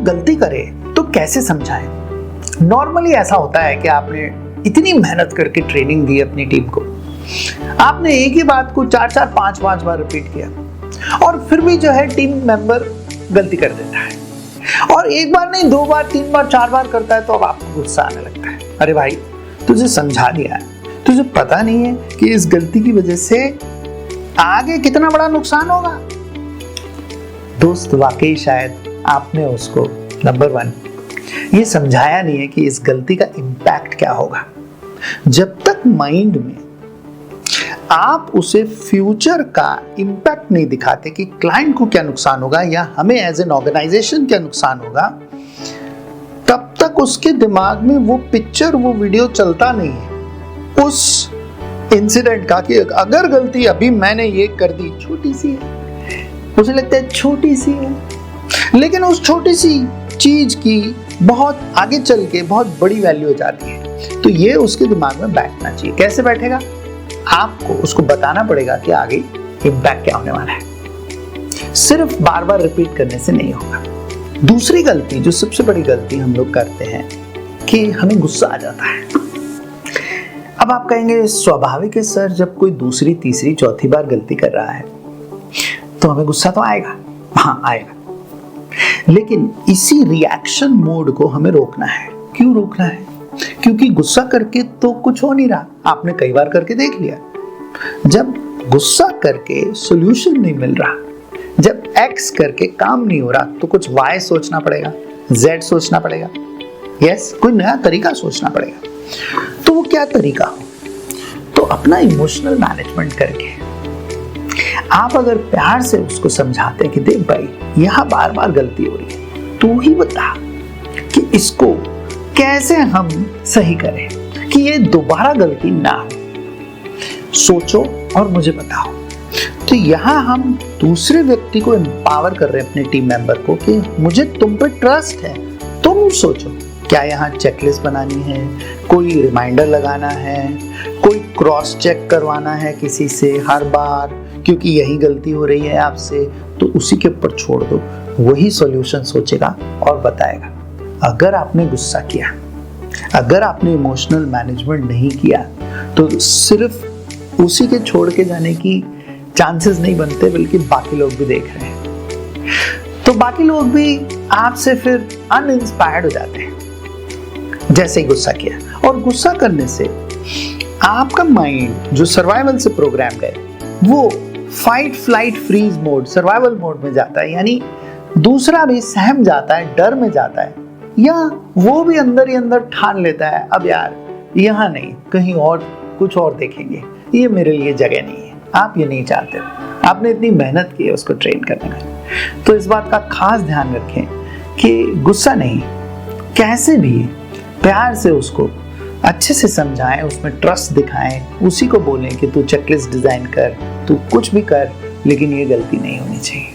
गलती करे तो कैसे समझाएं? नॉर्मली ऐसा होता है कि आपने इतनी मेहनत करके ट्रेनिंग दी अपनी टीम को, आपने एक ही बात को 4-4, 5-5 बार रिपीट किया और फिर भी जो है टीम मेंबर गलती कर देता है और एक बार नहीं 2 बार 3 बार 4 बार करता है तो अब आपको गुस्सा आने लगता है। अरे भाई, तुझे समझा दिया है, तुझे पता नहीं है कि इस गलती की वजह से आगे कितना बड़ा नुकसान होगा। दोस्त, वाकई शायद आपने उसको नंबर 1 ये समझाया नहीं है कि इस गलती का इम्पैक्ट क्या होगा। जब तक माइंड में आप उसे फ्यूचर का इम्पैक्ट नहीं दिखाते कि क्लाइंट को क्या नुकसान होगा या हमें एज एन ऑर्गेनाइजेशन क्या नुकसान होगा, तब तक उसके दिमाग में वो पिक्चर, वो वीडियो चलता नहीं है उस इंसिडेंट का कि अगर गलती अभी मैंने ये कर दी, छोटी सी है, उसे लगता है छोटी सी है, लेकिन उस छोटी सी चीज की बहुत आगे चल के बहुत बड़ी वैल्यू हो जाती है। तो ये उसके दिमाग में बैठना चाहिए। कैसे बैठेगा? आपको उसको बताना पड़ेगा कि आगे इम्पैक्ट क्या होने वाला है। सिर्फ बार बार रिपीट करने से नहीं होगा। दूसरी गलती, जो सबसे बड़ी गलती हम लोग करते हैं, कि हमें गुस्सा आ जाता है। अब आप कहेंगे स्वाभाविक है सर, जब कोई दूसरी, तीसरी, चौथी बार गलती कर रहा है तो हमें गुस्सा तो आएगा। हाँ, आएगा, लेकिन इसी रिएक्शन मोड को हमें रोकना है। क्यों रोकना है? क्योंकि गुस्सा करके तो कुछ हो नहीं रहा, आपने कई बार करके देख लिया। जब गुस्सा करके सॉल्यूशन नहीं मिल रहा, जब X करके काम नहीं हो रहा, तो कुछ Y सोचना पड़ेगा, Z सोचना पड़ेगा, यस, कोई नया तरीका सोचना पड़ेगा। तो वो क्या तरीका हो? तो अपना इमोशनल मैनेजमेंट करके आप अगर प्यार से उसको समझाते हैं कि देख भाई, यहाँ बार बार गलती हो रही है, तू ही बता कि इसको कैसे हम सही करें कि ये दोबारा गलती ना हो। सोचो और मुझे बताओ। तो यहाँ हम दूसरे व्यक्ति को एम्पावर कर रहे हैं, अपने टीम मेंबर को, कि मुझे तुम पे ट्रस्ट है, तुम सोचो क्या यहाँ चेकलिस्ट बनानी है, कोई रिमाइंडर लगाना है, कोई क्रॉस चेक करवाना है किसी से हर बार, क्योंकि यही गलती हो रही है आपसे, तो उसी के ऊपर छोड़ दो, वही सॉल्यूशन सोचेगा और बताएगा। अगर आपने गुस्सा किया, अगर आपने इमोशनल मैनेजमेंट नहीं किया, तो सिर्फ उसी के छोड़ के जाने की चांसेस नहीं बनते, बल्कि बाकी लोग भी देख रहे हैं, तो बाकी लोग भी आपसे फिर अनइंस्पायर्ड हो जाते हैं जैसे ही गुस्सा किया। और गुस्सा करने से आपका माइंड, जो सर्वाइवल से प्रोग्राम्ड है, वो fight flight freeze mode, survival mode में जाता है। यानी दूसरा भी सहम जाता है, डर में जाता है, या वो भी अंदर ही अंदर ठान लेता है, अब यार यहाँ नहीं, कहीं और कुछ और देखेंगे, ये मेरे लिए जगह नहीं है। आप ये नहीं चाहते, आपने इतनी मेहनत की है उसको ट्रेन करने में। तो इस बात का खास ध्यान रखें कि गुस्सा नहीं, कैसे भी प्यार से उसको अच्छे से समझाएं, उसमें ट्रस्ट दिखाएं, उसी को बोलें कि तू चेकलिस्ट डिजाइन कर, तू कुछ भी कर, लेकिन ये गलती नहीं होनी चाहिए।